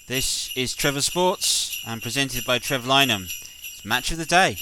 This is Trevor Sports and presented by Trev Lynham. It's Match of the Day.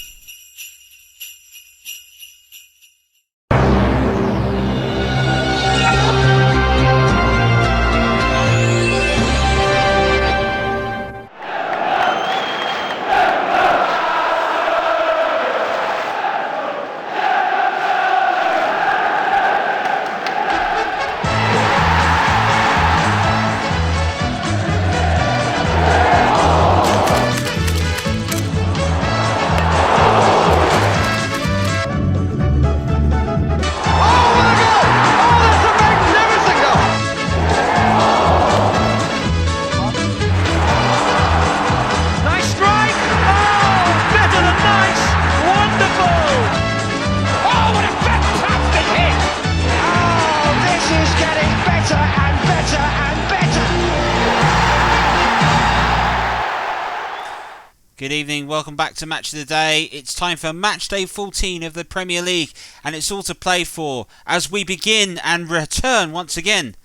Good evening, welcome back to Match of the Day. It's time for Matchday 14 of the Premier League, and it's all to play for as we begin and return once again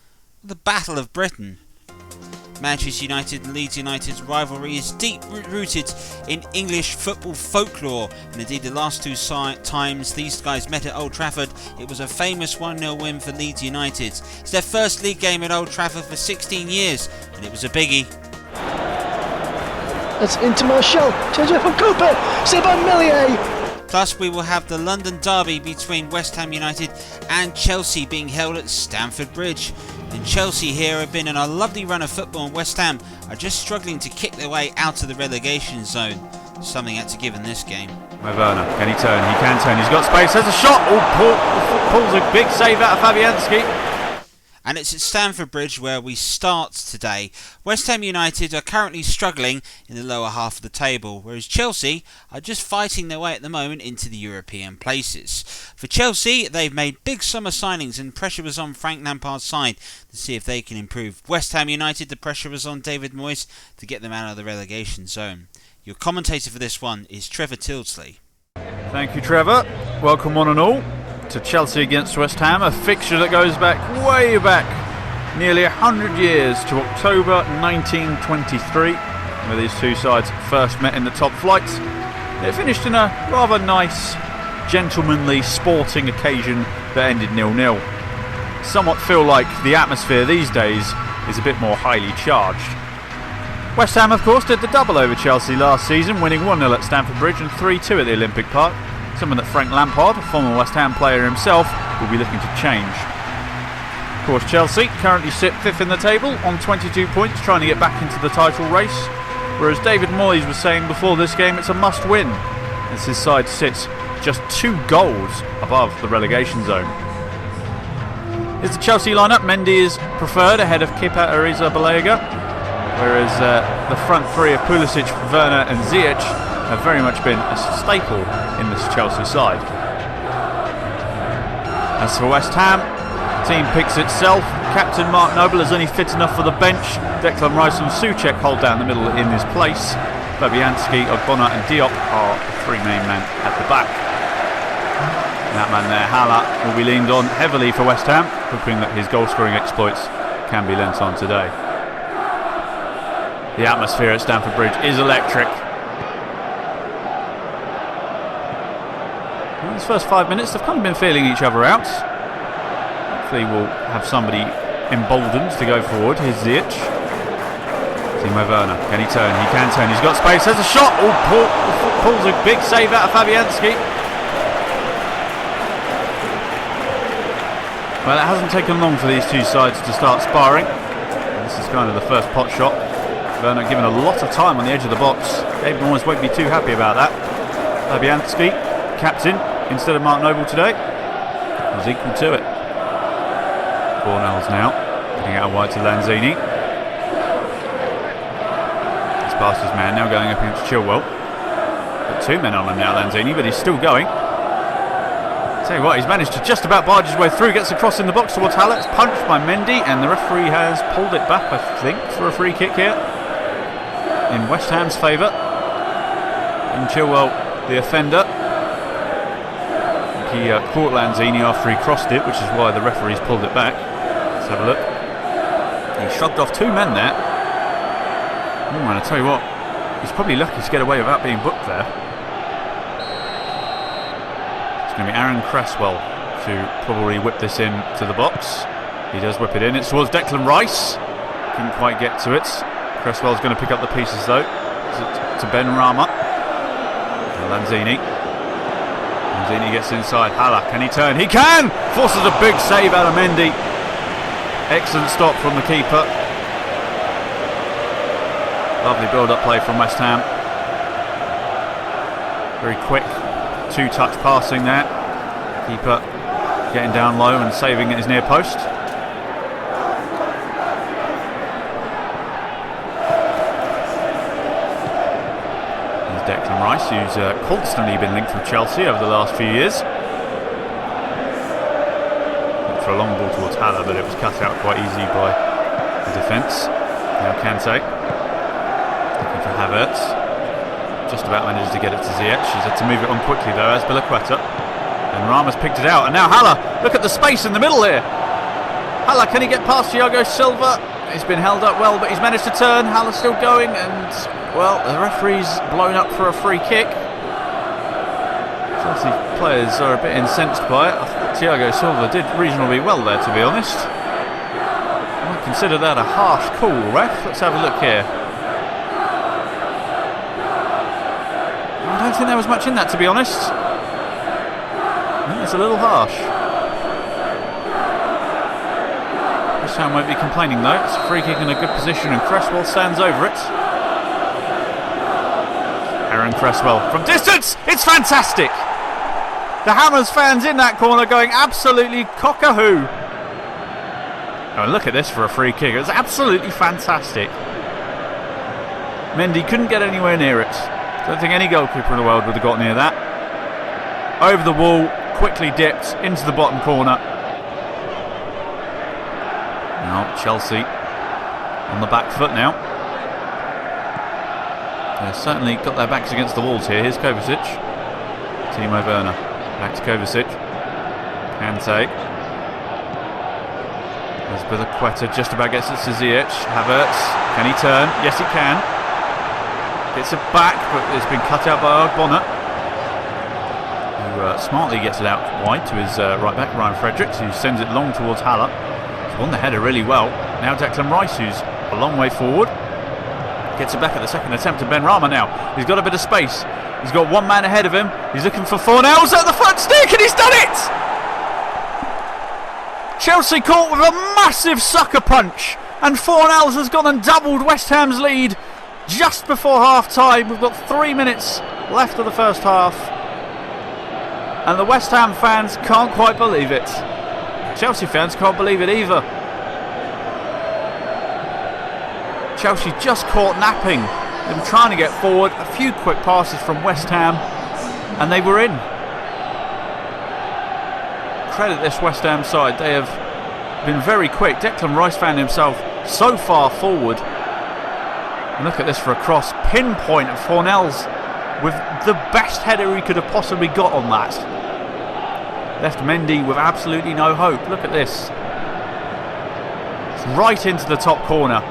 the Battle of Britain. Manchester United and Leeds United's rivalry is deep rooted in English football folklore, and indeed the last two times these guys met at Old Trafford, it was a famous 1-0 win for Leeds United. It's their first league game at Old Trafford for 16 years, and it was a biggie. That's into Martial, change it from Cooper, saved by Millier. Plus we will have the London derby between West Ham United and Chelsea being held at Stamford Bridge. And Chelsea here have been in a lovely run of football, and West Ham are just struggling to kick their way out of the relegation zone. Something had to give in this game. Werner, can he turn? He can turn, he's got space, there's a shot! Pulls a big save out of Fabianski. And it's at Stamford Bridge where we start today. West Ham United are currently struggling in the lower half of the table, whereas Chelsea are just fighting their way at the moment into the European places. For Chelsea, they've made big summer signings and pressure was on Frank Lampard's side to see if they can improve. West Ham United, the pressure was on David Moyes to get them out of the relegation zone. Your commentator for this one is Trevor Tildesley. Thank you, Trevor. Welcome one and all to Chelsea against West Ham, a fixture that goes back, way back, nearly 100 years to October 1923, where these two sides first met in the top flight. It finished in a rather nice, gentlemanly, sporting occasion that ended 0-0. Somewhat feel like the atmosphere these days is a bit more highly charged. West Ham, of course, did the double over Chelsea last season, winning 1-0 at Stamford Bridge and 3-2 at the Olympic Park. Something that Frank Lampard, a former West Ham player himself, will be looking to change. Of course, Chelsea currently sit 5th in the table on 22 points, trying to get back into the title race, whereas David Moyes was saying before this game it's a must-win, as his side sits just 2 goals above the relegation zone. Here's the Chelsea lineup. Mendy is preferred ahead of Kepa Arrizabalaga, whereas the front three of Pulisic, Werner and Ziyech have very much been a staple in this Chelsea side. As for West Ham, the team picks itself. Captain Mark Noble is only fit enough for the bench. Declan Rice and Souček hold down the middle in his place. Fabianski, Ogbonna and Diop are the 3 main men at the back. And that man there, Hala, will be leaned on heavily for West Ham, hoping that his goal-scoring exploits can be lent on today. The atmosphere at Stamford Bridge is electric. In these first 5 minutes, they've kind of been feeling each other out. Hopefully we'll have somebody emboldened to go forward. Here's Ziyech. Timo Werner, can he turn? He can turn, he's got space, there's a shot! Pulls a big save out of Fabianski. Well, it hasn't taken long for these two sides to start sparring. And this is kind of the first pot shot. Werner given a lot of time on the edge of the box. David Moyes won't be too happy about that. Fabianski, captain instead of Mark Noble today, was equal to it. Cornell's now getting out wide to Lanzini. He's past his man, now going up against Chilwell. Got 2 men on him now, Lanzini, but he's still going. Tell you what, he's managed to just about barge his way through, gets across in the box towards Haller. It's punched by Mendy, and the referee has pulled it back, I think, for a free kick here in West Ham's favour. And Chilwell, the offender, he caught Lanzini after he crossed it, which is why the referee's pulled it back. Let's have a look. He shrugged off 2 men there. And I tell you what, he's probably lucky to get away without being booked there. It's going to be Aaron Cresswell to probably whip this in to the box. He does whip it in. It's towards Declan Rice. Couldn't quite get to it. Cresswell's going to pick up the pieces though. To Ben Rama. Lanzini. Lanzini gets inside. Haller, can he turn? He can! Forces a big save out of Mendy. Excellent stop from the keeper. Lovely build-up play from West Ham. Very quick two-touch passing there. Keeper getting down low and saving at his near post. There's Declan Rice, who's constantly been linked with Chelsea over the last few years. Looked for a long ball towards Haller, but it was cut out quite easy by the defence. Now Kante. Looking for Havertz. Just about managed to get it to Ziyech. He's had to move it on quickly though, as Bilaqueta. And Rama's picked it out. And now Haller. Look at the space in the middle here. Haller, can he get past Thiago Silva? He's been held up well, but he's managed to turn. Haller's still going, and well, the referee's blown up for a free kick. Chelsea players are a bit incensed by it. I thought Thiago Silva did reasonably well there, to be honest. I would consider that a harsh call, ref. Let's have a look here. I don't think there was much in that, to be honest. I think it's a little harsh. West Ham won't be complaining though. It's a free kick in a good position and Cresswell stands over it. Aaron Cresswell from distance! It's fantastic! The Hammers fans in that corner going absolutely cock-a-hoo. Oh, look at this for a free kick. It's absolutely fantastic. Mendy couldn't get anywhere near it. Don't think any goalkeeper in the world would have got near that. Over the wall, quickly dipped into the bottom corner. Now Chelsea on the back foot now. They've certainly got their backs against the walls here. Here's Kovacic. Timo Werner. Back to Kovacic. Kante. There's Bilaqueta, just about gets it to Ziyech. Havertz. Can he turn? Yes, he can. Gets it back, but it's been cut out by Ogbonna, who smartly gets it out wide to his right back, Ryan Fredericks, who sends it long towards Haller. He's won the header really well. Now Declan Rice, who's a long way forward. Gets it back at the second attempt to Ben Rama now. He's got a bit of space. He's got one man ahead of him. He's looking for Fornells at the front stick, and he's done it! Chelsea caught with a massive sucker punch, and Fornells has gone and doubled West Ham's lead just before half-time. We've got 3 minutes left of the first half, and the West Ham fans can't quite believe it. Chelsea fans can't believe it either. Chelsea just caught napping. They were trying to get forward. A few quick passes from West Ham, and they were in. Credit this West Ham side. They have been very quick. Declan Rice found himself so far forward. And look at this for a cross. Pinpoint of Fornells with the best header he could have possibly got on that. Left Mendy with absolutely no hope. Look at this. It's right into the top corner.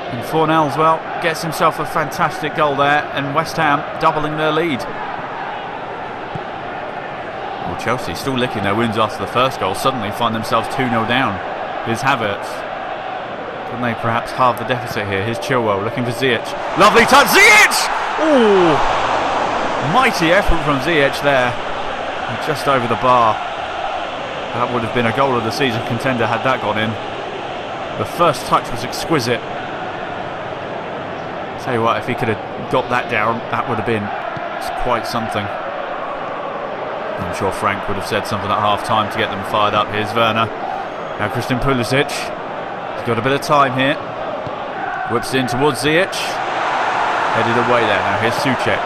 And Fornells, well, gets himself a fantastic goal there, and West Ham doubling their lead. Well, Chelsea still licking their wounds after the first goal, suddenly find themselves 2-0 down. Here's Havertz. Can they perhaps halve the deficit here? Here's Chilwell looking for Ziyech. Lovely touch, Ziyech! Ooh! Mighty effort from Ziyech there. And just over the bar. That would have been a goal of the season contender had that gone in. The first touch was exquisite. Tell you what, if he could have got that down, that would have been quite something. I'm sure Frank would have said something at half-time to get them fired up. Here's Werner. Now Christian Pulisic. He's got a bit of time here. Whips in towards Ziyech. Headed away there. Now here's Soucek.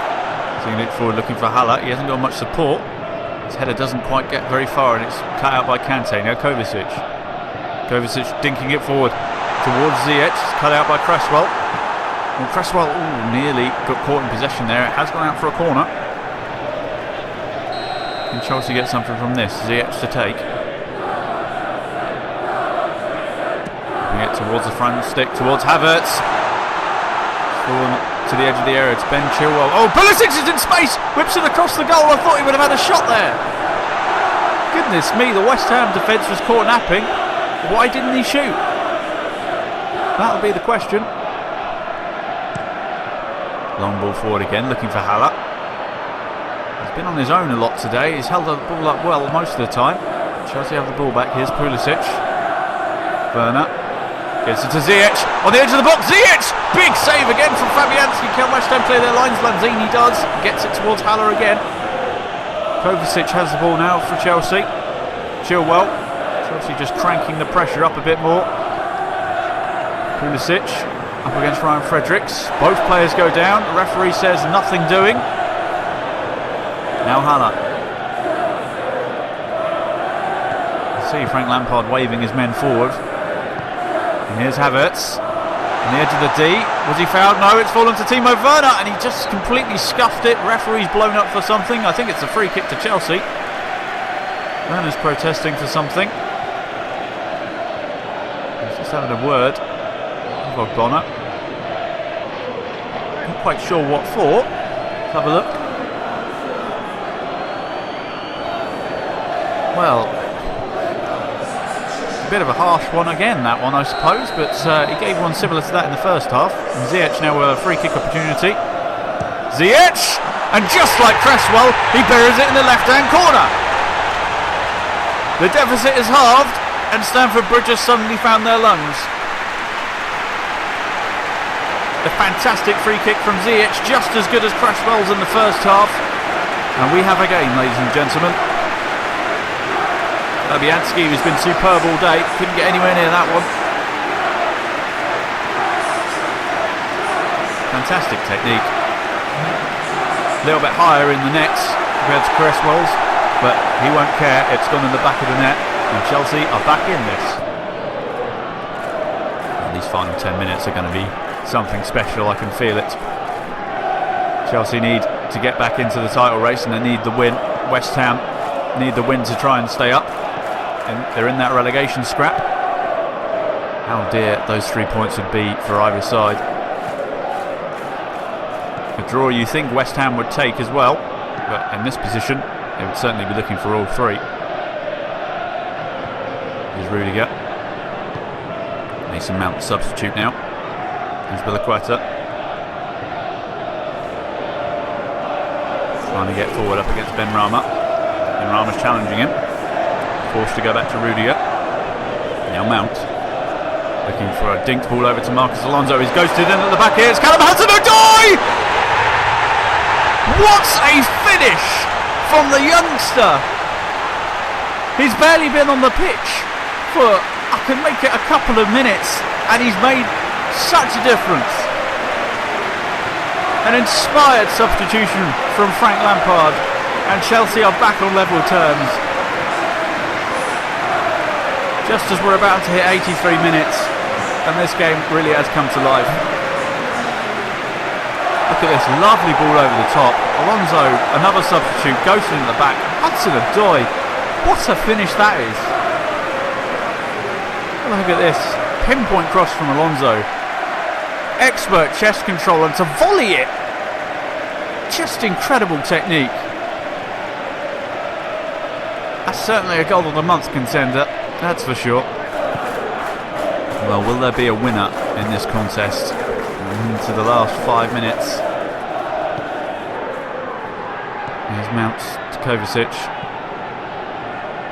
Seeing it forward, looking for Haller. He hasn't got much support. His header doesn't quite get very far, and it's cut out by Kante. Now Kovacic. Kovacic dinking it forward towards Ziyech. Cut out by Cresswell. Well, Cresswell nearly got caught in possession there. It has gone out for a corner. Can Chelsea get something from this? Ziyech to take. Giving it Towards the front stick, towards Havertz. Fallen to the edge of the area, it's Ben Chilwell. Oh, Pulisic is in space! Whips it across the goal, I thought he would have had a shot there. Goodness me, the West Ham defence was caught napping. Why didn't he shoot? That'll be the question. Long ball forward again, looking for Haller. He's been on his own a lot today. He's held the ball up well most of the time. Chelsea have the ball back. Here's Pulisic. Werner gets it to Ziyech on the edge of the box. Ziyech! Big save again from Fabianski. Can West Ham clear their lines? Lanzini does. Gets it towards Haller again. Kovacic has the ball now for Chelsea. Chilwell. Chelsea just cranking the pressure up a bit more. Pulisic up against Ryan Fredericks. Both players go down. The referee says nothing doing. Now Haller. See Frank Lampard waving his men forward. And here's Havertz on the edge of the D. Was he fouled? No, it's fallen to Timo Werner, and he just completely scuffed it. Referee's blown up for something. I think it's a free kick to Chelsea. Werner's protesting for something. He's just having a word with Ogbonna. Not quite sure what for. Let's have a look. Well, a bit of a harsh one again, that one, I suppose, but he gave one similar to that in the first half. And Ziyech now with a free kick opportunity. Ziyech! And just like Cresswell, he buries it in the left-hand corner. The deficit is halved, and Stamford Bridge has suddenly found their lungs. A fantastic free kick from Ziyech, just as good as Cresswell's in the first half. And we have a game, ladies and gentlemen. Fabianski, who's been superb all day, couldn't get anywhere near that one. Fantastic technique. A little bit higher in the nets compared to Cresswell's, but he won't care. It's gone in the back of the net, and Chelsea are back in this. And these final 10 minutes are going to be something special. I can feel it. Chelsea need to get back into the title race, and they need the win. West Ham need the win to try and stay up. And they're in that relegation scrap. How dear those 3 points would be for either side. A draw you think West Ham would take as well, but in this position they would certainly be looking for all three. Here's Rudiger. Mason Mount substitute now. Here's Villaqueta. Trying to get forward up against Ben Rama. Ben Rama's challenging him. Forced to go back to Rudiger. Now Mount. Looking for a dinked ball over to Marcus Alonso. He's ghosted in at the back here. It's Callum Hudson-Odoi! What a finish from the youngster! He's barely been on the pitch for, I can make it a couple of minutes, and he's made such a difference. An inspired substitution from Frank Lampard, and Chelsea are back on level terms. Just as we're about to hit 83 minutes, and this game really has come to life. Look at this lovely ball over the top. Alonso, another substitute, ghosting in the back. Hudson-Odoi, what a finish that is. Look at this, pinpoint cross from Alonso. Expert chest control, and to volley it, just incredible technique. That's certainly a goal of the month contender. That's for sure. Well, will there be a winner in this contest? Into the last 5 minutes. Here's Mount to Kovacic.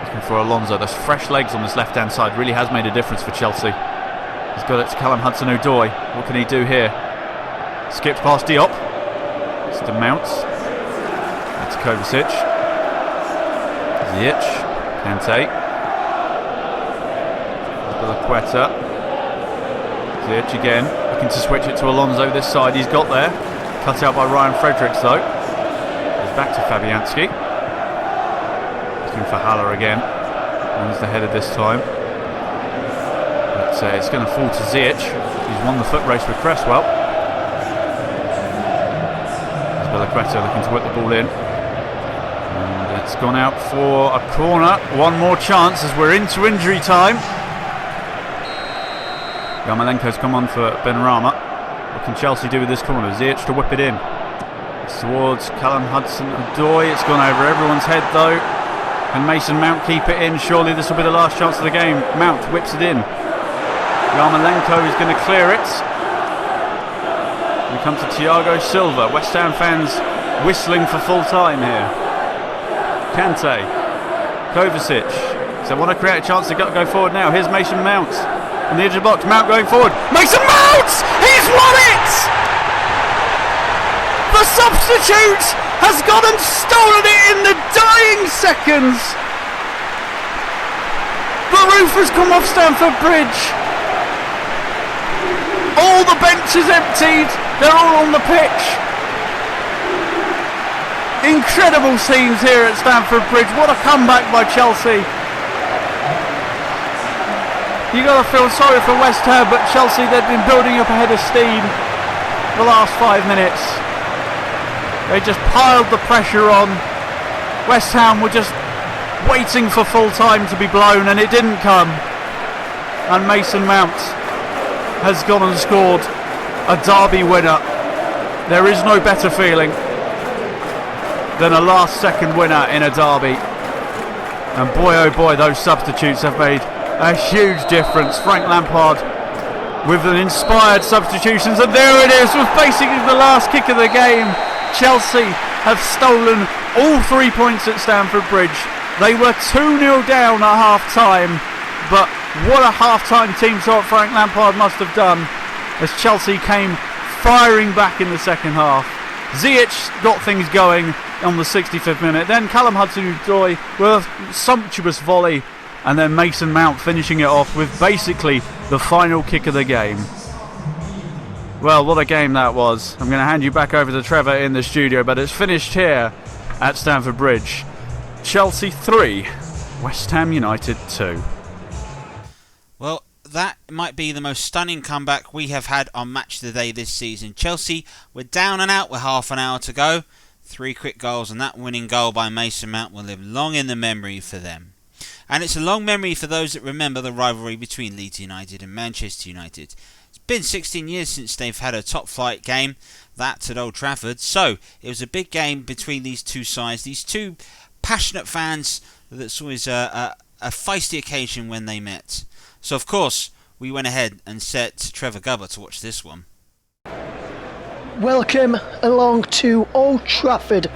Looking for Alonso. There's fresh legs on this left-hand side. Really has made a difference for Chelsea. He's got it to Callum Hudson-Odoi. What can he do here? Skips past Diop. It's to Mount. That's Kovacic. Ziyech. Kante. Villaqueta. Ziyech again, looking to switch it to Alonso this side. He's got there. Cut out by Ryan Fredericks though. Goes back to Fabianski. Looking for Haller again. Wins the header this time. But it's going to fall to Ziyech. He's won the foot race with Cresswell. There's Villaqueta looking to whip the ball in. And it's gone out for a corner. One more chance as we're into injury time. Yarmolenko's come on for Benrahma. What can Chelsea do with this corner? Ziyech to whip it in. It's towards Callum Hudson-Odoi. It's gone over everyone's head though. Can Mason Mount keep it in? Surely this will be the last chance of the game. Mount whips it in. Yarmolenko is going to clear it. We come to Thiago Silva. West Ham fans whistling for full time here. Kante. Kovacic. So they want to create a chance to go forward now. Here's Mason Mount. On the edge of the box. Mount going forward. Mason Mount! He's won it! The substitute has gone and stolen it in the dying seconds. The roof has come off Stamford Bridge. All the bench is emptied. They're all on the pitch. Incredible scenes here at Stamford Bridge. What a comeback by Chelsea. You got to feel sorry for West Ham, but Chelsea, they've been building up a head of steam the last 5 minutes. They just piled the pressure on. West Ham were just waiting for full time to be blown, and it didn't come. And Mason Mount has gone and scored a derby winner. There is no better feeling than a last second winner in a derby. And boy oh boy, those substitutes have made a huge difference. Frank Lampard with an inspired substitutions, and there it is, with basically the last kick of the game. Chelsea have stolen all 3 points at Stamford Bridge. They were 2-0 down at half time, but what a half-time team talk Frank Lampard must have done as Chelsea came firing back in the second half. Ziyech got things going on the 65th minute, then Callum Hudson-Odoi with a sumptuous volley, and then Mason Mount finishing it off with basically the final kick of the game. Well, what a game that was. I'm going to hand you back over to Trevor in the studio, but it's finished here at Stamford Bridge. Chelsea 3, West Ham United 2. Well, that might be the most stunning comeback we have had on Match of the Day this season. Chelsea were down and out with half an hour to go. 3 quick goals, and that winning goal by Mason Mount will live long in the memory for them. And it's a long memory for those that remember the rivalry between Leeds United and Manchester United. It's been 16 years since they've had a top flight game, that at Old Trafford. So it was a big game between these two sides, these two passionate fans. That's always a feisty occasion when they met. So of course we went ahead and set Trevor Gubber to watch this one. Welcome along to Old Trafford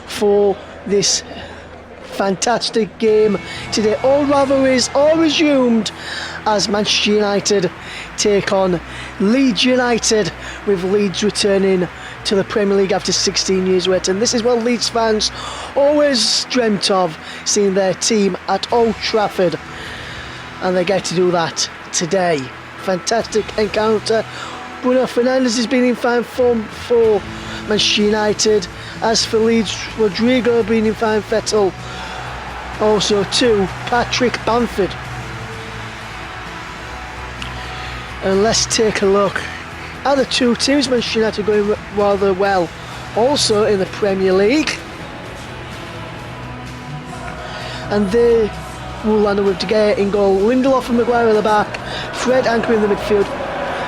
for this fantastic game today. All rivalries are resumed as Manchester United take on Leeds United, with Leeds returning to the Premier League after 16 years wait. And this is what Leeds fans always dreamt of, seeing their team at Old Trafford, and they get to do that today. Fantastic encounter. Bruno Fernandes has been in fine form for Manchester United. As for Leeds, Rodrigo being in fine fettle. Also too, Patrick Bamford. And let's take a look at the two teams. Manchester United going rather well also in the Premier League, and they will land with De Gea in goal, Lindelof and Maguire at the back, Fred anchoring the midfield,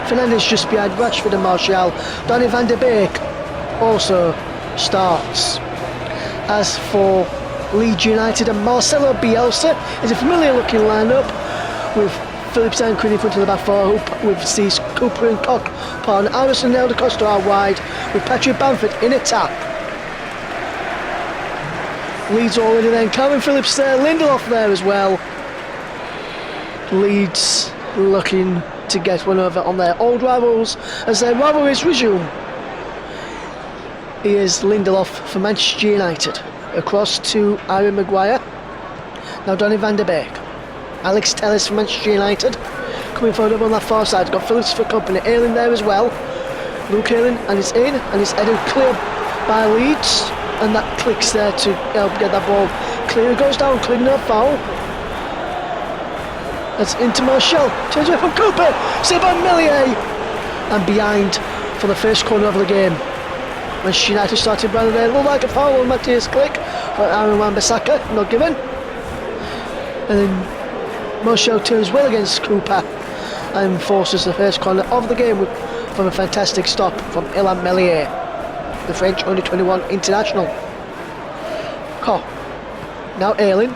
Fernandes just behind Rashford and Martial. Donny van de Beek also starts. As for Leeds United, and Marcelo Bielsa is a familiar looking lineup, with Phillips anchoring in front of the back four, with Cease, Cooper and Koch, Paul, Alisson and Elder Costa are wide, with Patrick Bamford in attack. Leeds already then, Calvin Phillips there, Lindelof there as well. Leeds looking to get one over on their old rivals as their rivalries resume. Here's Lindelof for Manchester United, across to Harry Maguire. Now Donny van de Beek. Alex Telles for Manchester United, coming forward up on that far side. Got Phillips for company. Ayling there as well. Luke Ayling, and it's in, and it's headed clear by Leeds, and that clicks there to help get that ball clear. It goes down, clear, no foul. That's into Martial. Change it from Cooper. Saved by Meslier, and behind for the first corner of the game. Manchester United started running there. Looked like a foul on Matthias Click, but Aaron Wan-Bissaka not given. And then Martial turns well against Cooper, and forces the first corner of the game from a fantastic stop from Ilham Meslier, the French under 21 international. Now Ayling,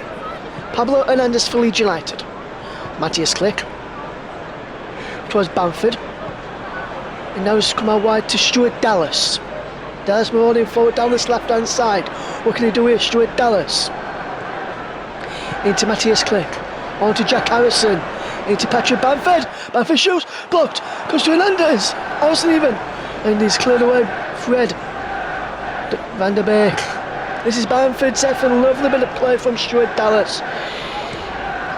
Pablo Hernandez for Leeds United, Matthias Klick towards Bamford, and now he's come out wide to Stuart Dallas. Dallas moving forward down this left hand side. What can he do here? Stuart Dallas into Matthias Klick, on to Jack Harrison, into Patrick Bamford. Bamford shoots, blocked, goes to Hernandez, Harrison even, and he's cleared away. Fred Van der Beek. This is Bamford set for a lovely bit of play from Stuart Dallas.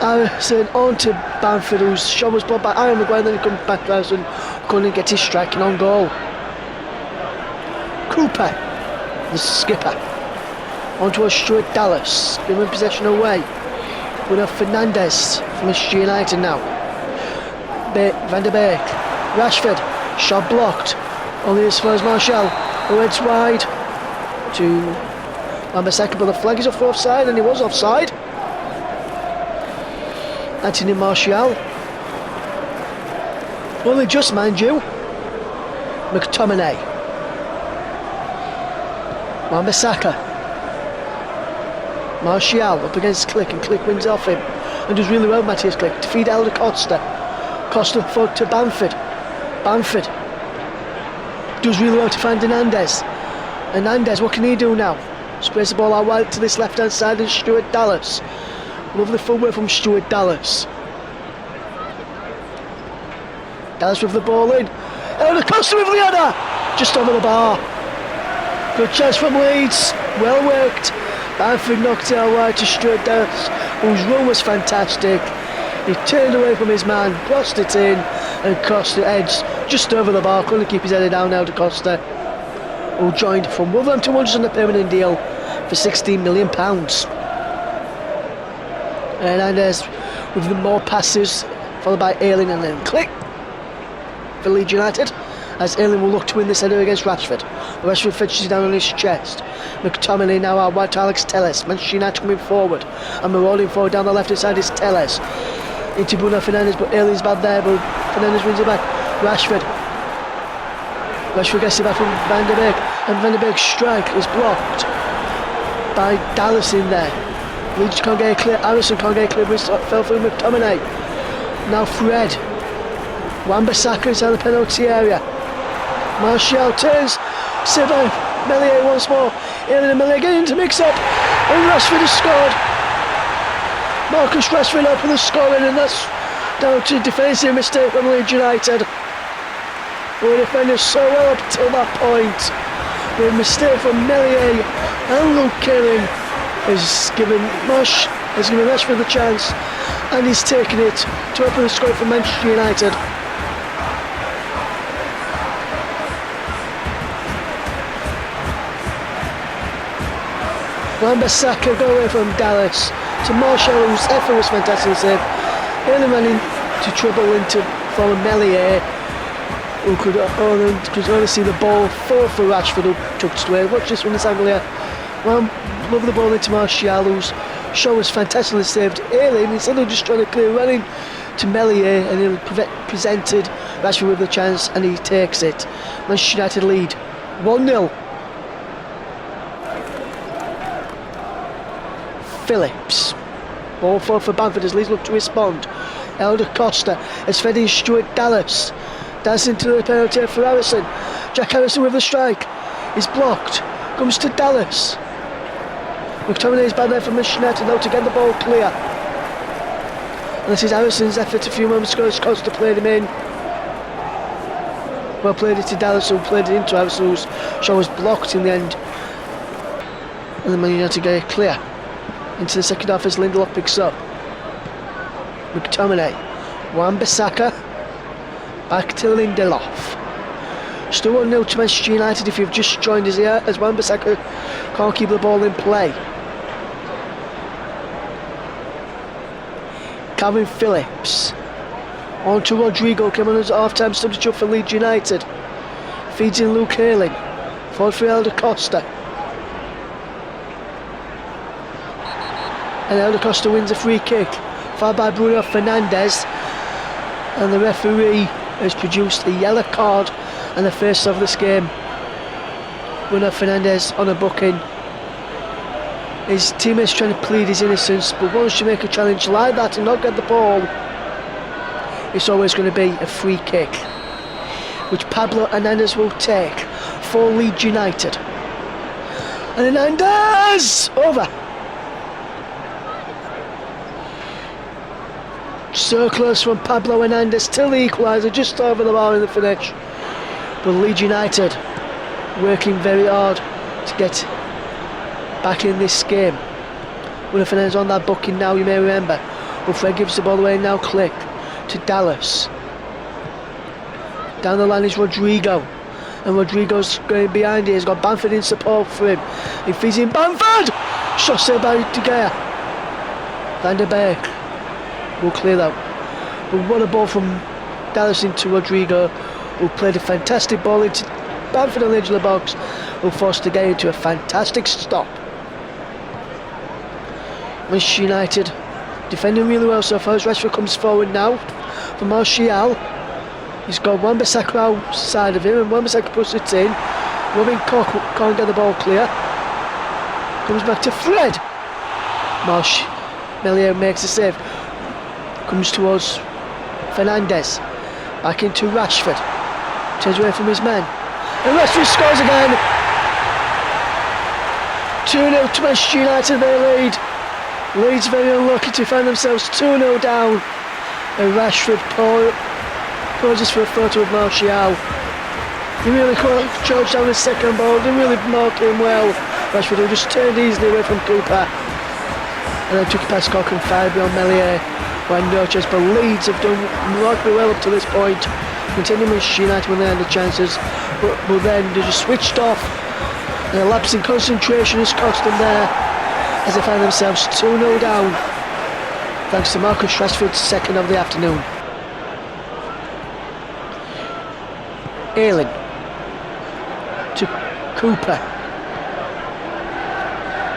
Harrison on to Bamford, whose shot was blocked by Aaron Maguire, then he comes back to Harrison, couldn't get his striking on goal. Cooper, the skipper, on to Stuart Dallas, giving possession away. We have Fernandez from Manchester United now. Van der Beek, Rashford, shot blocked, only as far as Martial, who heads wide to Wan-Bissaka, but the flag is off for offside, and he was offside. Anthony Martial, only just, mind you. McTominay, Wan-Bissaka, Martial up against Klick, and Klick wins off him and does really well. Matthias Klick to feed Elder Costa. Costa forward to Bamford. Bamford does really well to find Hernandez. Hernandez, what can he do now? Sprays the ball out wide to this left hand side, and Stuart Dallas. Lovely footwork from Stuart Dallas. Dallas with the ball in. Elder Costa with the header, just over the bar. Good chance from Leeds, well worked. Bamford knocked it out wide to Stuart Dallas, whose run was fantastic. He turned away from his man, crossed it in, and Costa edged just over the bar. Couldn't keep his head down now to Costa, who joined from Wolverhampton Wanderers on a permanent deal for £16 million. Hernandez with the more passes, followed by Ayling and then Klick for Leeds United, as Ayling will look to win this header against Rashford. Rashford fetches it down on his chest. McTominay now out wide to Alex Telles. Manchester United coming forward, and marauding forward down the left hand side is Telles. Into Bruno Fernandes, but Ayling's bad there, but Fernandes wins it back. Rashford gets it back from Van der Beek, and Van der Beek's strike is blocked by Dallas in there. Leeds can't get it clear, Harrison can't get it clear, but it fell through McTominay. Now Fred, Wan-Bissaka inside the penalty area. Martial turns, saved by Meslier once more. Ayling and Meslier get into mix up, and Rashford has scored. Marcus Rashford up for the scoring, and that's down to a defensive mistake from Leeds United. We defended so well up till that point. The mistake from Meslier and Luke Killing has given Rashford the chance, and he's taken it to open the score for Manchester United. Wan-Bissaka go away from Dallas to Martial, whose effort was fantastic save. Ayling ran into trouble into from Meslier, who could only see the ball fall for Rashford, who took it away. Watch this from this angle here. Love the ball into Martial, whose shot was fantastically saved. Ayling, instead of just trying to clear, running to Meslier, and he presented Rashford with the chance, and he takes it. Manchester United lead 1-0. Phillips, ball forward for Bamford as Leeds look to respond. Elder Costa is fed in Stuart Dallas. Dallas into the penalty for Harrison. Jack Harrison with the strike. He's blocked. Comes to Dallas. McTominay is bad there for Manchester United now to get the ball clear. And this is Harrison's effort a few moments ago as Costa played him in. Well played it to Dallas, who played it into Harrison, whose shot was blocked in the end. And then Man United get it clear into the second half as Lindelof picks up. McTominay, Wan-Bissaka, back to Lindelof. Still 1-0 to Manchester United if you've just joined us here, as Wan-Bissaka can't keep the ball in play. Calvin Phillips, on to Rodrigo, came on as half-time substitute for Leeds United. Feeds in Luke Ayling, forward for Elder Costa. And Elder Costa wins a free kick, followed by Bruno Fernandes. And the referee has produced a yellow card and the first of this game. Bruno Fernandes on a booking. His teammates trying to plead his innocence, but once you make a challenge like that and not get the ball, it's always going to be a free kick, which Pablo Hernandez will take for Leeds United. And Hernandez over. So close from Pablo Hernandez till the equaliser, just over the bar in the finish. But Leeds United working very hard to get back in this game. Bruno Fernandes on that booking now, you may remember. But Fred gives the ball away now, Click to Dallas. Down the line is Rodrigo. And Rodrigo's going behind here. He's got Bamford in support for him. He feeds in Bamford! Shot saved by De Gea. Van der Beek will clear that. But what a ball from Dallas into Rodrigo, who played a fantastic ball into Bamford on the edge of the box, who forced De Gea into a fantastic stop. Manchester United defending really well so far as Rashford comes forward now for Martial. He's got Wan-Bissaka outside of him and Wan-Bissaka puts it in. Robin Koch can't get the ball clear. Comes back to Fred. Melier makes a save. Comes towards Fernandes. Back into Rashford. Turns away from his man. And Rashford scores again. 2-0 to Manchester United, they lead. Leeds very unlucky to find themselves 2-0 down. And Rashford poses for a photo of Martial. He really charged down the second ball, didn't really mark him well. Rashford who just turned easily away from Cooper. And then took it past Koch and fired beyond Melier. Who had no chance, but Leeds have done remarkably well up to this point. Continuing Manchester United when they had the chances. But then they just switched off. And a lapse in concentration has cost them there, as they find themselves 2-0 down, thanks to Marcus Rashford's second of the afternoon. Ayling to Cooper.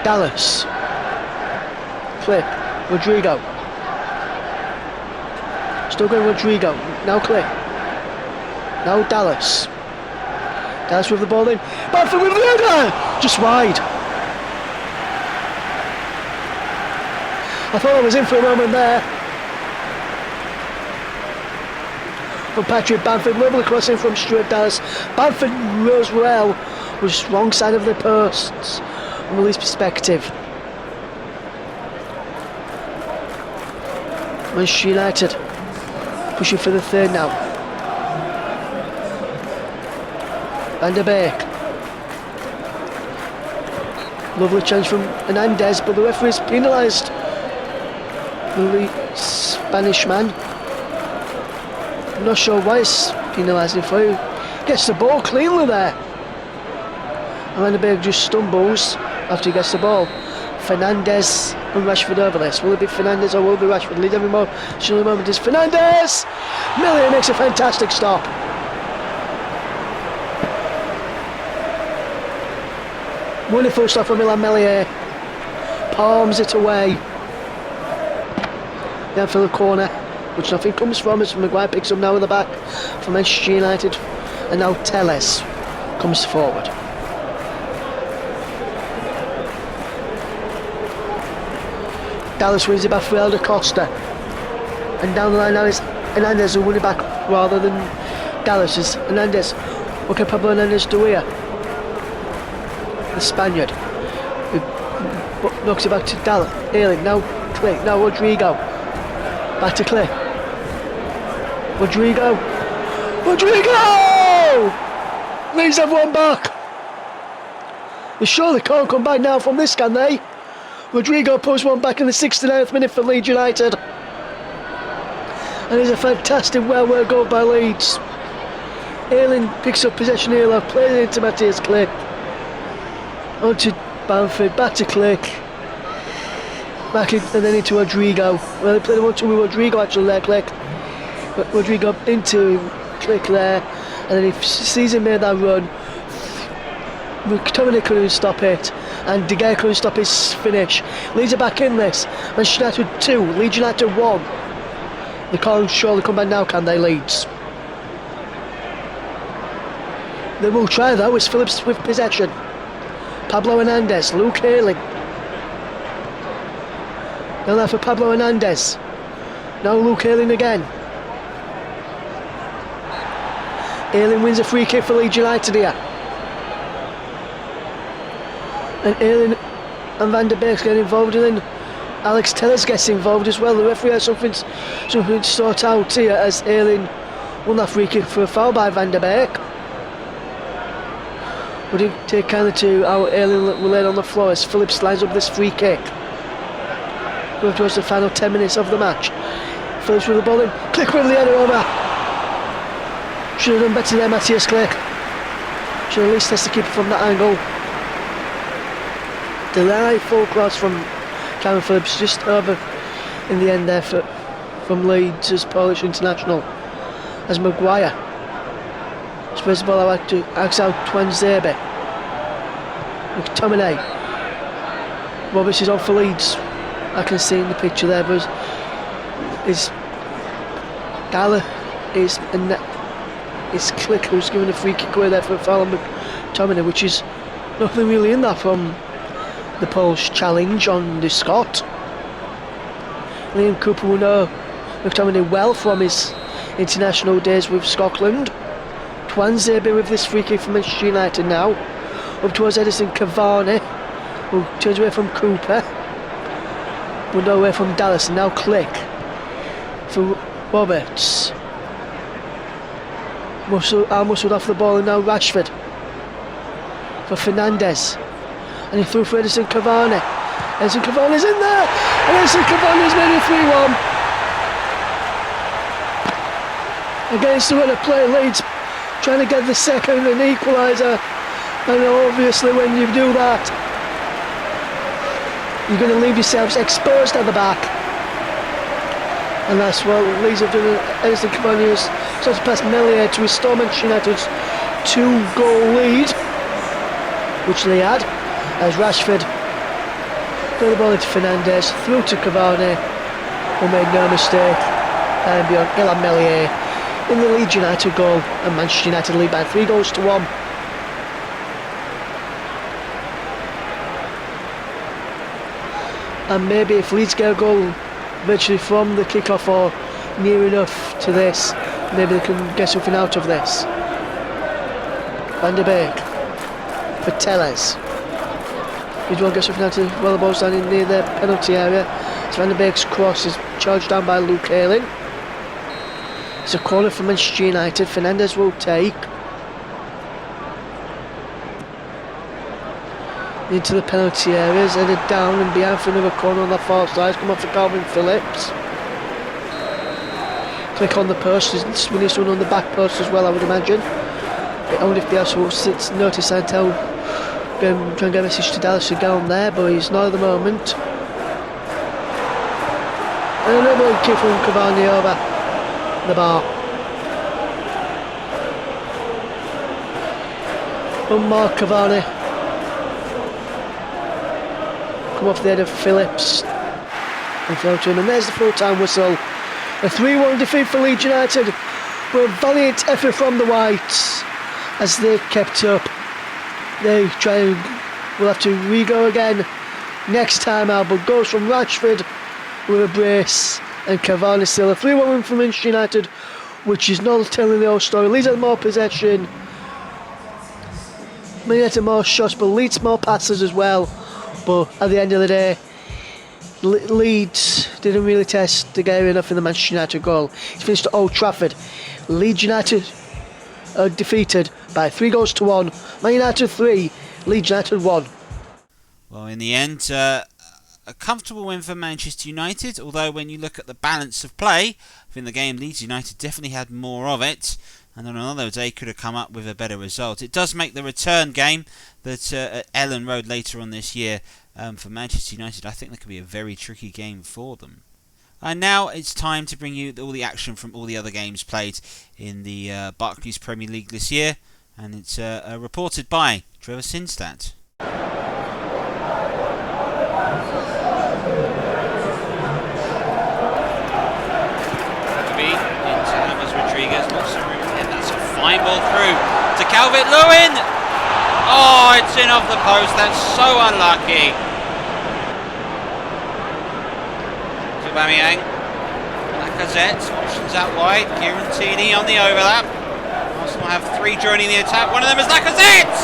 Dallas. Click. Rodrigo. Still going Rodrigo. Now Click. Now Dallas. Dallas with the ball in. Bamford with the header! Just wide. I thought I was in for a moment there. From Patrick Bamford, level crossing from Stuart Dallas. Bamford rose well, was wrong side of the posts from Leeds' perspective. Manchester United pushing for the third now. Van der Beek. Lovely chance from Hernandez, but the referee's penalised the Spanish man. I'm not sure why he's penalising for you. Gets the ball cleanly there. And Van der Beek just stumbles after he gets the ball. Fernandes and Rashford over this. Will it be Fernandes or will it be Rashford? Lead every moment. Surely moment is Fernandes! Melier makes a fantastic stop. Wonderful stuff from Milan Melier. Palms it away. Then for the corner, which nothing comes from, as Maguire picks up now in the back for Manchester United. And now Telles comes forward. Dallas wins it back for Elder Costa. And down the line now is Hernandez who won it back rather than Dallas. Is Hernandez. What can Pablo Hernandez do here? The Spaniard who knocks it back to Dallas. Ayling, now Clay, now Rodrigo. Back to Clay. Rodrigo! Leeds have one back. They surely can't come back now from this, can they? Rodrigo pulls one back in the 69th minute for Leeds United. And it's a fantastic well-worked goal by Leeds. Ayling picks up possession here, plays it into Matthias Click. Onto Bamford, back to Click. Back in, and then into Rodrigo. Well, they played 1-2 with Rodrigo actually there, Click. But Rodrigo into Click there. And then he sees him make that run. McTominay couldn't stop it. And De Gea couldn't stop his finish. Leeds are back in this. Manchester United 2, Leeds United 1. They can't surely come back now, can they, Leeds? They will try though. It's Phillips with possession. Pablo Hernandez, Luke Ayling. Now there for Pablo Hernandez. Now Luke Ayling again. Ayling wins a free kick for Leeds United here. And Ayling and Van der Beek's getting involved, and then Alex Tellers gets involved as well. The referee has something to sort out here as Ayling won that free kick for a foul by Van der Beek. Would he take kindly to how Ayling will lay on the floor as Phillips lines up this free kick. Going towards the final 10 minutes of the match. Phillips with the ball in. Click with the header over. Should have done better there, Matthias Click. Should at least test the keeper from that angle. Delightful cross from Cameron Phillips, just over in the end there from Leeds as Polish international. As Maguire spreads the ball out to Axel Twanzebe. McTominay. Roberts is on for Leeds. I can see in the picture there, but is Gala is Click who's giving a free kick away there for foul on McTominay, which is nothing really in that from the Polish challenge on the Scot. Liam Cooper will know McTominay well from his international days with Scotland. Twanzebe with this free kick from Manchester United now. Up towards Edison Cavani, who turns away from Cooper. Will know away from Dallas, and now Click for Roberts. Muscled off the ball, and now Rashford for Fernandez. And he threw for Edison Cavani. Edison Cavani's in there! And Edison Cavani's made it 3-1. Against the run of play, Leeds trying to get the second and equaliser. And obviously when you do that, you're going to leave yourselves exposed at the back. And that's what Leeds have done. Edison Cavani has started past Melier to restore Manchester United's 2-goal lead, which they had. As Rashford put the ball into Fernandez, through to Cavani, who made no mistake, and beyond Ilhan Melier in the Leeds United goal, and Manchester United lead by 3-1. And maybe if Leeds get a goal virtually from the kick-off or near enough to this, maybe they can get something out of this. Van der Beek for Tellers. He's one gets something out of well, the ball standing near the penalty area. So Van der Beek's cross is charged down by Luke Ayling. It's a corner for Manchester United. Fernandez will take into the penalty areas, headed down and behind for another corner on the far side. Come off for Calvin Phillips. Click on the post. We need someone on the back post as well, I would imagine. Only if Bielsa will notice and tell. Try and get a message to Dallas to get on there, but he's not at the moment. And another kick from Cavani over the bar. One more Cavani. Come off the head of Phillips. And throw to him, and there's the full-time whistle. A 3-1 defeat for Leeds United. But a valiant effort from the Whites as they kept up. They will have to re-go again next time out, but goes from Rashford with a brace, and Cavani still a 3-1 win for Manchester United, which is not telling the whole story. Leeds had more possession, Man United more shots, but Leeds more passes as well. But at the end of the day, Leeds didn't really test the game enough in the Manchester United goal. It's finished at Old Trafford. Leeds United are defeated by 3-1. Man United 3, Leeds United 1. Well, in the end, a comfortable win for Manchester United, although when you look at the balance of play within the game, Leeds United definitely had more of it, and on another day could have come up with a better result. It does make the return game that at Ellen Road later on this year for Manchester United, I think that could be a very tricky game for them. And now it's time to bring you all the action from all the other games played in the Barclays Premier League this year, and it's reported by Trevor Sinstadt. Fine ball through to Calvert-Lewin. Oh, it's in off the post. That's so unlucky. Aubameyang. Lacazette. Options out wide. Girantini on the overlap. Arsenal have three joining the attack. One of them is Lacazette.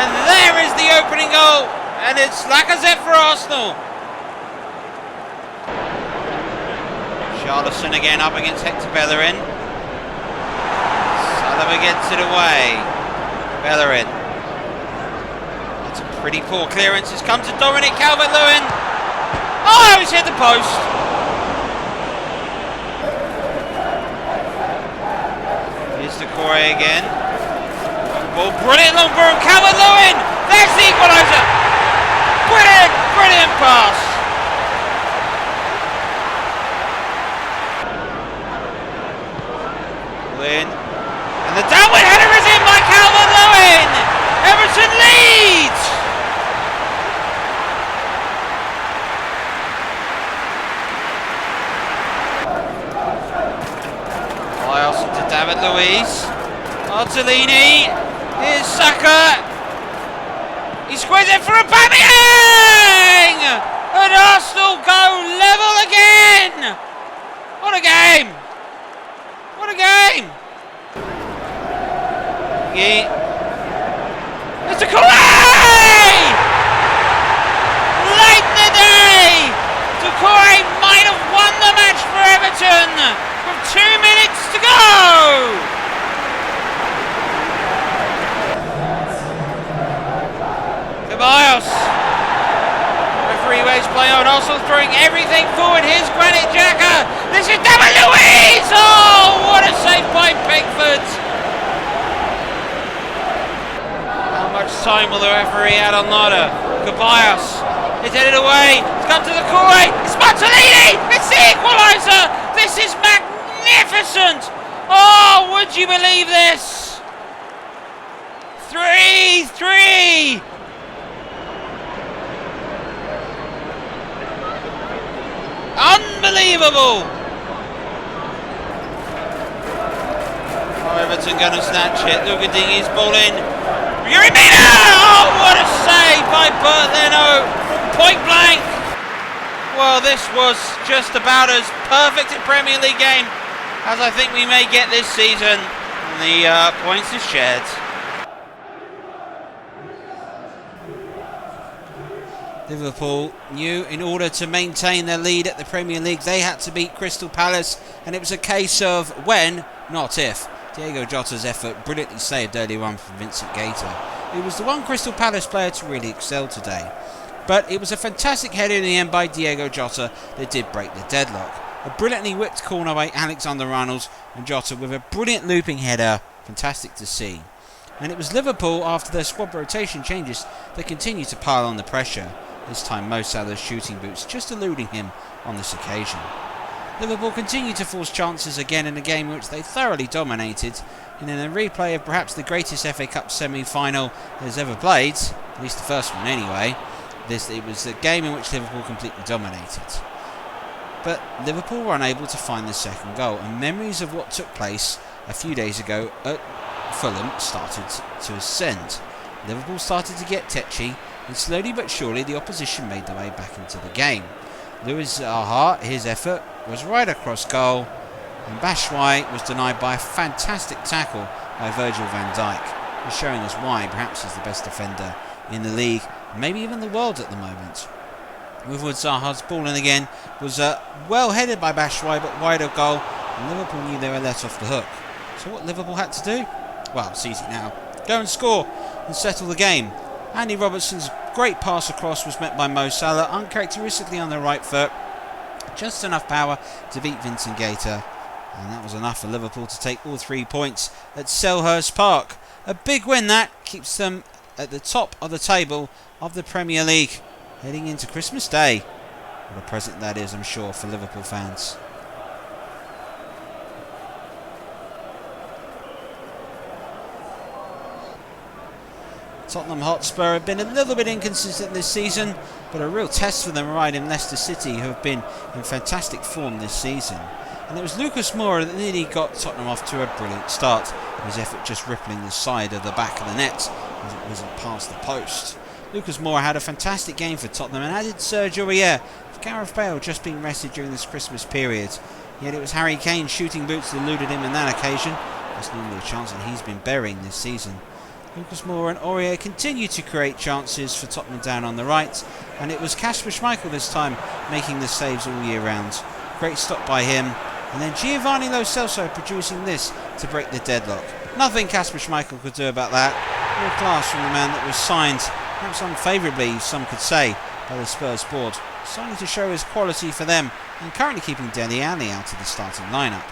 And there is the opening goal. And it's Lacazette for Arsenal. Charlison again up against Hector Bellerin. Sullivan gets it away. Bellerin. That's a pretty poor clearance. It's come to Dominic Calvert-Lewin. Oh, he's hit the post. Here's Decore again. Ball brilliant long ball. Calvert-Lewin. There's the equaliser. Brilliant, brilliant pass. And the downward header is in by Calvert-Lewin. Everton leads. Lyles to David Luiz. Artolini. Here's Saka. He squares it for Aubameyang. And Arsenal go level again. What a game. What a game! It's a Decore! Late in the day! Decore might have won the match for Everton with 2 minutes to go! Ceballos. Referee waves play on. Arsenal throwing everything forward. Here's Granit Xhaka. This is David Luiz! Oh, what a save by Pickford! How much time will the referee add on Lada? Ceballos. It's headed away. It's come to the Decore. It's Martellini! It's the equaliser! This is magnificent! Oh, would you believe this? 3-3! Unbelievable! Oh, Everton going to snatch it. Lugadini's ball in. Yuri Mina! Oh, what a save by Bert Leno. Point blank. Well, this was just about as perfect a Premier League game as I think we may get this season. And the points is shared. Liverpool knew in order to maintain their lead at the Premier League they had to beat Crystal Palace, and it was a case of when, not if. Diego Jota's effort brilliantly saved earlier on from Vincent Gaeta, who was the one Crystal Palace player to really excel today. But it was a fantastic header in the end by Diego Jota that did break the deadlock. A brilliantly whipped corner by Alexander-Arnold, and Jota with a brilliant looping header. Fantastic to see. And it was Liverpool, after their squad rotation changes, that continued to pile on the pressure. This time Mo Salah's shooting boots just eluding him on this occasion. Liverpool continued to force chances again in a game in which they thoroughly dominated, and in a replay of perhaps the greatest FA Cup semi-final has ever played, at least the first one anyway, it was a game in which Liverpool completely dominated. But Liverpool were unable to find the second goal, and memories of what took place a few days ago at Fulham started to ascend. Liverpool started to get tetchy, and slowly but surely the opposition made their way back into the game. Louis Zaha, his effort was right across goal, and Batshuayi was denied by a fantastic tackle by Virgil van Dijk, just showing us why perhaps he's the best defender in the league, maybe even the world at the moment. With Zaha's ball in again was well headed by Batshuayi, but wide of goal, and Liverpool knew they were let off the hook. So what Liverpool had to do? Well, it's easy now. Go and score and settle the game. Andy Robertson's great pass across was met by Mo Salah, uncharacteristically on the right foot. Just enough power to beat Vincent Gaeta, and that was enough for Liverpool to take all 3 points at Selhurst Park. A big win that keeps them at the top of the table of the Premier League, heading into Christmas Day. What a present that is, I'm sure, for Liverpool fans. Tottenham Hotspur have been a little bit inconsistent this season, but a real test for them riding Leicester City, who have been in fantastic form this season. And it was Lucas Moura that nearly got Tottenham off to a brilliant start. his effort just rippling the side of the back of the net as it wasn't past the post. Lucas Moura had a fantastic game for Tottenham, and added Serge Aurier, with Gareth Bale just being rested during this Christmas period. Yet it was Harry Kane's shooting boots that eluded him on that occasion. That's normally a chance that he's been burying this season. Lucas Moura and Aurier continue to create chances for Tottenham down on the right, and it was Kasper Schmeichel this time making the saves all year round. Great stop by him, and then Giovanni Lo Celso producing this to break the deadlock. Nothing Kasper Schmeichel could do about that. Real class from the man that was signed, perhaps unfavourably some could say, by the Spurs board, starting to show his quality for them and currently keeping Dele Alli out of the starting lineup.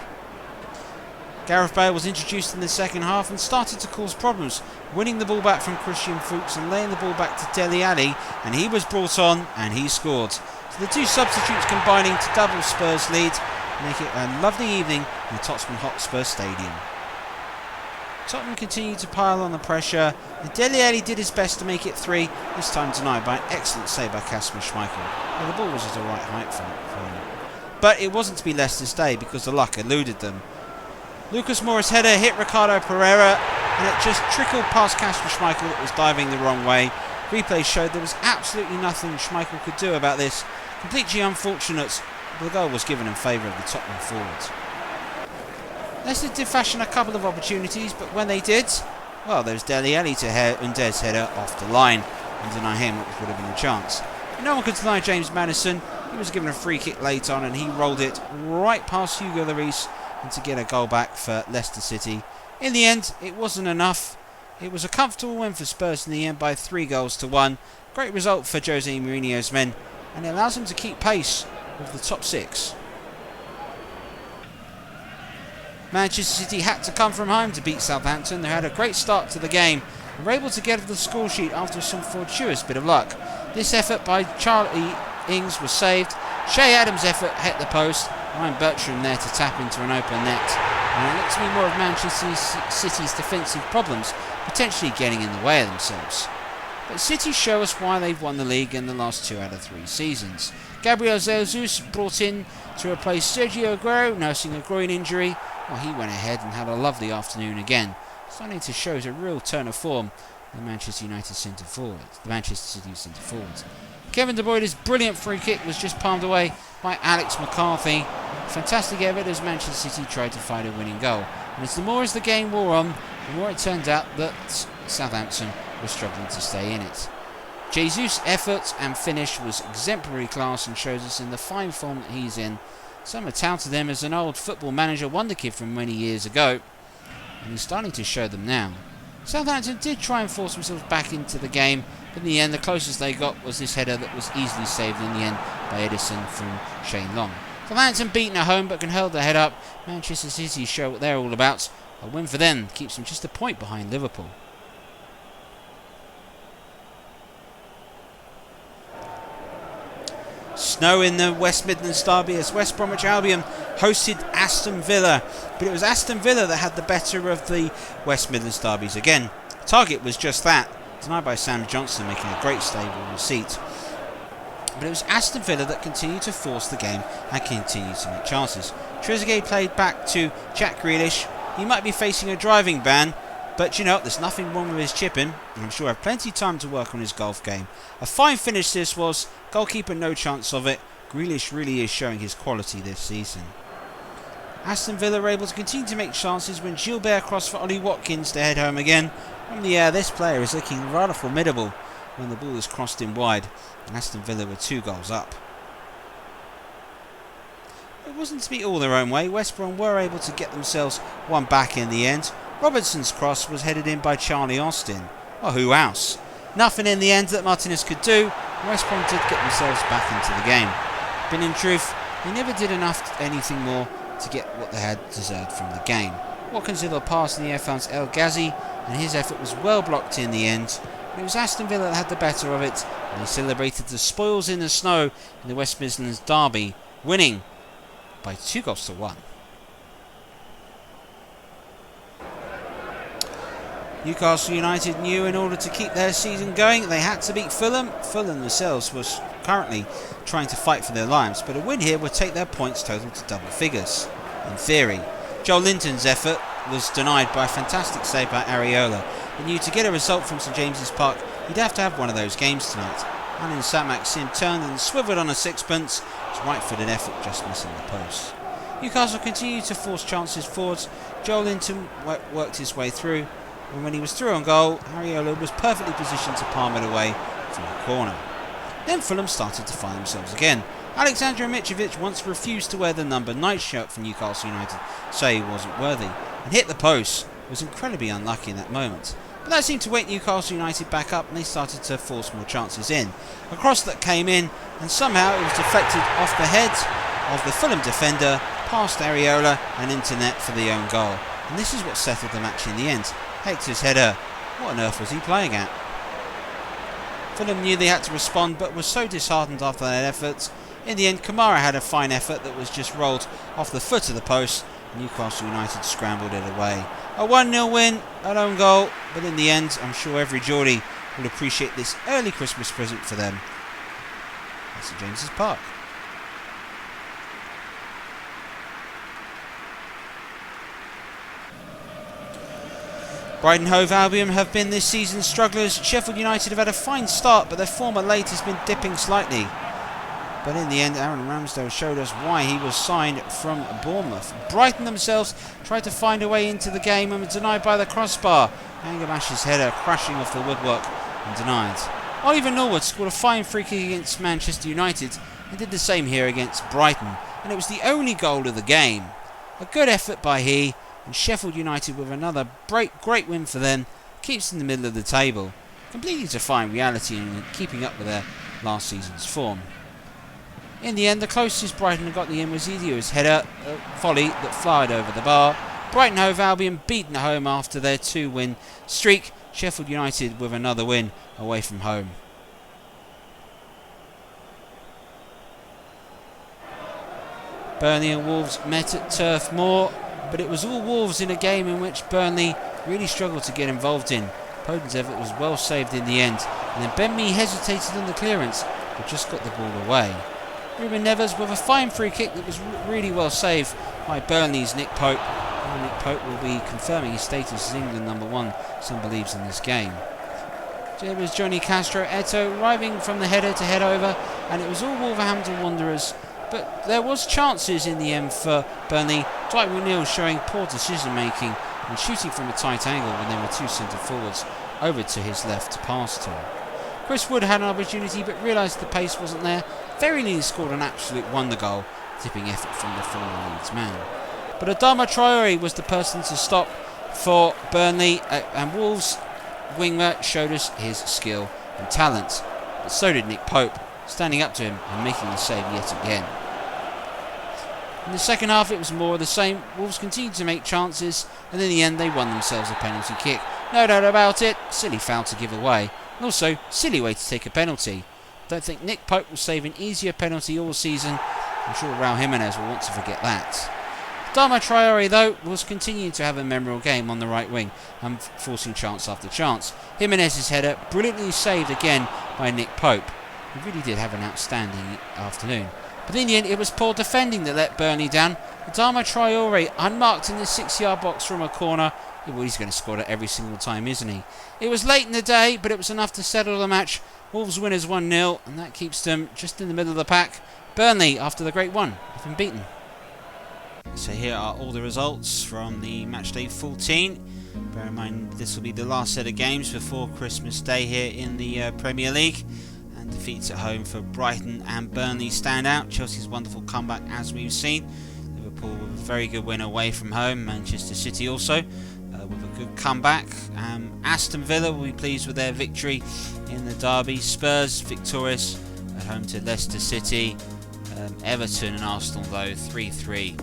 Gareth Bale was introduced in the second half and started to cause problems, winning the ball back from Christian Fuchs and laying the ball back to Dele Alli, and he was brought on and he scored. So the two substitutes combining to double Spurs' lead, make it a lovely evening in the Tottenham Hotspur Stadium. Tottenham continued to pile on the pressure, and Dele Alli did his best to make it 3, this time denied by an excellent save by Kasper Schmeichel. Well, the ball was at the right height for him. But it wasn't to be Leicester's day because the luck eluded them. Lucas Moura's header hit Ricardo Pereira, and it just trickled past Kasper Schmeichel that was diving the wrong way. Replay showed there was absolutely nothing Schmeichel could do about this. Completely unfortunate, but the goal was given in favour of the Tottenham forwards. Leicester did fashion a couple of opportunities, but when they did, well, there was Dele Alli to Under's header off the line, and deny him what would have been a chance. But no one could deny James Maddison. He was given a free kick late on, and he rolled it right past Hugo Lloris and to get a goal back for Leicester City. In the end, it wasn't enough. It was a comfortable win for Spurs in the end by 3-1. Great result for Jose Mourinho's men, and it allows them to keep pace with the top 6. Manchester City had to come from home to beat Southampton. They had a great start to the game and were able to get off the score sheet after some fortuitous bit of luck. This effort by Charlie Ings was saved. Shea Adams' effort hit the post. Ryan Bertrand there to tap into an open net. And it looks to me more of Manchester City's defensive problems potentially getting in the way of themselves. But City show us why they've won the league in the last 2 out of 3 seasons. Gabriel Jesus brought in to replace Sergio Aguero, nursing a groin injury. Well, he went ahead and had a lovely afternoon again, starting to show a real turn of form in the Manchester City centre forwards. Kevin De Bruyne's brilliant free kick was just palmed away by Alex McCarthy. Fantastic effort as Manchester City tried to find a winning goal. And as the game wore on, the more it turned out that Southampton was struggling to stay in it. Jesus' effort and finish was exemplary class and shows us in the fine form that he's in. Some have touted him as an old football manager wonder kid from many years ago, and he's starting to show them now. Southampton did try and force themselves back into the game, but in the end the closest they got was this header that was easily saved in the end by Edison from Shane Long. Southampton beaten at home but can hold their head up. Manchester City show what they're all about. A win for them keeps them just a point behind Liverpool. Snow in the West Midlands derby as West Bromwich Albion hosted Aston Villa, but it was Aston Villa that had the better of the West Midlands derbies again. Target was just that, denied by Sam Johnson making a great save on the seat. But it was Aston Villa that continued to force the game and continued to make chances. Trezeguet played back to Jack Grealish. He might be facing a driving ban, but you know, there's nothing wrong with his chipping, and I'm sure he'll have plenty of time to work on his golf game. A fine finish this was. Goalkeeper no chance of it. Grealish really is showing his quality this season. Aston Villa were able to continue to make chances when Gilbert crossed for Ollie Watkins to head home again. From the air, this player is looking rather formidable when the ball is crossed in wide, and Aston Villa were 2 goals up. It wasn't to be all their own way. West Brom were able to get themselves one back in the end. Robertson's cross was headed in by Charlie Austin. Well, who else? Nothing in the end that Martinez could do. West Brom did get themselves back into the game. But in truth, they never did anything more to get what they had deserved from the game. Watkins did a pass in the air found El Ghazi, and his effort was well blocked in the end. But it was Aston Villa that had the better of it, and they celebrated the spoils in the snow in the West Midlands derby, winning by 2-1. Newcastle United knew in order to keep their season going they had to beat Fulham. Fulham themselves was currently trying to fight for their lives, but a win here would take their points total to double figures. In theory, Joel Linton's effort was denied by a fantastic save by Areola. He knew to get a result from St James's Park, he'd have to have one of those games tonight. And in Samak Sim turned and swiveled on a sixpence, his right-footed effort just missing the post. Newcastle continued to force chances forwards. Joel Linton worked his way through, and when he was through on goal, Areola was perfectly positioned to palm it away from the corner. Then Fulham started to find themselves again. Alexander Mitrovic once refused to wear the number 9 shirt for Newcastle United, so he wasn't worthy, and hit the post. Was incredibly unlucky in that moment. But that seemed to wake Newcastle United back up, and they started to force more chances in. A cross that came in, and somehow it was deflected off the head of the Fulham defender, past Areola and into net for the own goal. And this is what settled the match in the end. Hector's header. What on earth was he playing at? Fulham knew they had to respond, but were so disheartened after that effort. In the end, Kamara had a fine effort that was just rolled off the foot of the post. Newcastle United scrambled it away. A 1-0 win, an own goal, but in the end, I'm sure every Geordie will appreciate this early Christmas present for them at St James's Park. Brighton, Hove, Albion have been this season's strugglers. Sheffield United have had a fine start, but their form of late has been dipping slightly. But in the end, Aaron Ramsdale showed us why he was signed from Bournemouth. Brighton themselves tried to find a way into the game and were denied by the crossbar. Angamash's header crashing off the woodwork and denied. Oliver Norwood scored a fine free kick against Manchester United and did the same here against Brighton. And it was the only goal of the game. A good effort by he, and Sheffield United with another great win for them keeps in the middle of the table, completely defying reality and keeping up with their last season's form. In the end, the closest Brighton got the in was Idio's header volley that flied over the bar. Brighton Hove Albion beaten at home after their 2-win streak. Sheffield United with another win away from home. Burnley and Wolves met at Turf Moor, but it was all Wolves in a game in which Burnley really struggled to get involved in. Podence effort was well saved in the end, and then Ben Mee hesitated on the clearance, but just got the ball away. Ruben Neves with a fine free kick that was really well saved by Burnley's Nick Pope. And Nick Pope will be confirming his status as England number 1, some believes, in this game. There was Johnny Castro Eto'o arriving from the header to head over, and it was all Wolverhampton Wanderers. But there was chances in the end for Burnley. Dwight O'Neill showing poor decision making and shooting from a tight angle when there were 2 centre forwards over to his left to pass to. Chris Wood had an opportunity but realised the pace wasn't there. Very nearly scored an absolute wonder goal, tipping effort from the former Leeds man. But Adama Traore was the person to stop for Burnley, and Wolves winger showed us his skill and talent. But so did Nick Pope, standing up to him and making the save yet again. In the second half it was more of the same. Wolves continued to make chances, and in the end they won themselves a penalty kick. No doubt about it, silly foul to give away, and also silly way to take a penalty. Don't think Nick Pope will save an easier penalty all season. I'm sure Raul Jimenez will want to forget that. Adama Traore, though, was continuing to have a memorable game on the right wing and forcing chance after chance. Jimenez's header brilliantly saved again by Nick Pope. He really did have an outstanding afternoon. But in the end, it was poor defending that let Burnley down. Adama Traore, unmarked in the 6-yard box from a corner. Well, he's going to score that every single time, isn't he? It was late in the day, but it was enough to settle the match. Wolves winners 1-0, and that keeps them just in the middle of the pack. Burnley, after the great one, have been beaten. So here are all the results from the Matchday 14. Bear in mind, this will be the last set of games before Christmas Day here in the Premier League. And defeats at home for Brighton and Burnley stand out. Chelsea's wonderful comeback, as we've seen. Liverpool with a very good win away from home. Manchester City also with a good comeback. Aston Villa will be pleased with their victory in the derby. Spurs victorious at home to Leicester City. Everton and Arsenal, though, 3-3.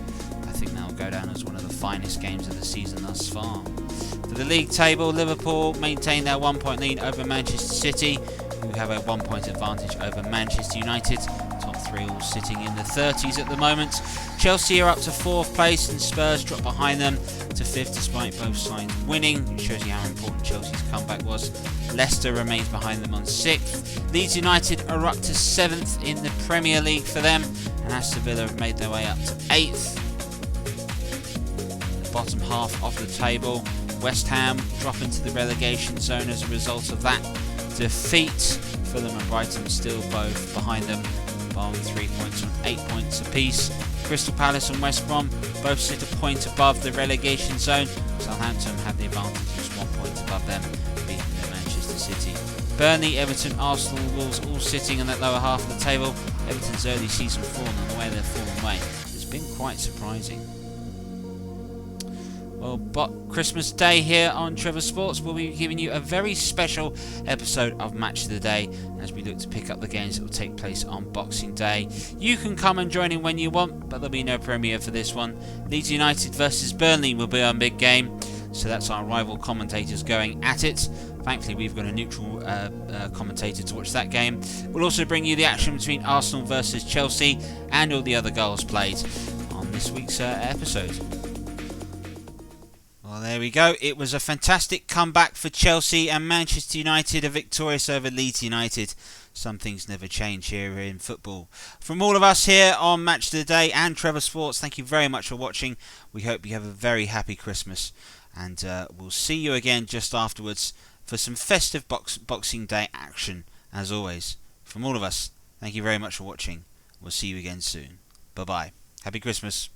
I think that will go down as one of the finest games of the season thus far. For the league table, Liverpool maintain their 1-point lead over Manchester City, who have a 1-point advantage over Manchester United. Top 3 all sitting in the 30s at the moment. Chelsea are up to 4th place, and Spurs drop behind them to 5th despite both sides winning. It shows you how important Chelsea's comeback was. Leicester remains behind them on 6th. Leeds United are up to 7th in the Premier League for them, and Aston Villa have made their way up to 8th. bottom half of the table. West Ham drop into the relegation zone as a result of that defeat. Fulham and Brighton still both behind them, on 3 points on 8 points apiece. Crystal Palace and West Brom both sit a point above the relegation zone. Southampton have the advantage, just 1 point above them, beating Manchester City. Burnley, Everton, Arsenal, Wolves all sitting in that lower half of the table. Everton's early season form and the way they've fallen away has been quite surprising. Well, Christmas Day here on Trevor Sports, we'll be giving you a very special episode of Match of the Day as we look to pick up the games that will take place on Boxing Day. You can come and join in when you want, but there'll be no premiere for this one. Leeds United versus Burnley will be our big game, so that's our rival commentators going at it. Thankfully, we've got a neutral commentator to watch that game. We'll also bring you the action between Arsenal versus Chelsea and all the other goals played on this week's episode. Well, there we go. It was a fantastic comeback for Chelsea, and Manchester United are victorious over Leeds United. Some things never change here in football. From all of us here on Match of the Day and Trevor Sports, thank you very much for watching. We hope you have a very happy Christmas, and we'll see you again just afterwards for some festive Boxing Day action. As always, from all of us, thank you very much for watching. We'll see you again soon. Bye-bye. Happy Christmas.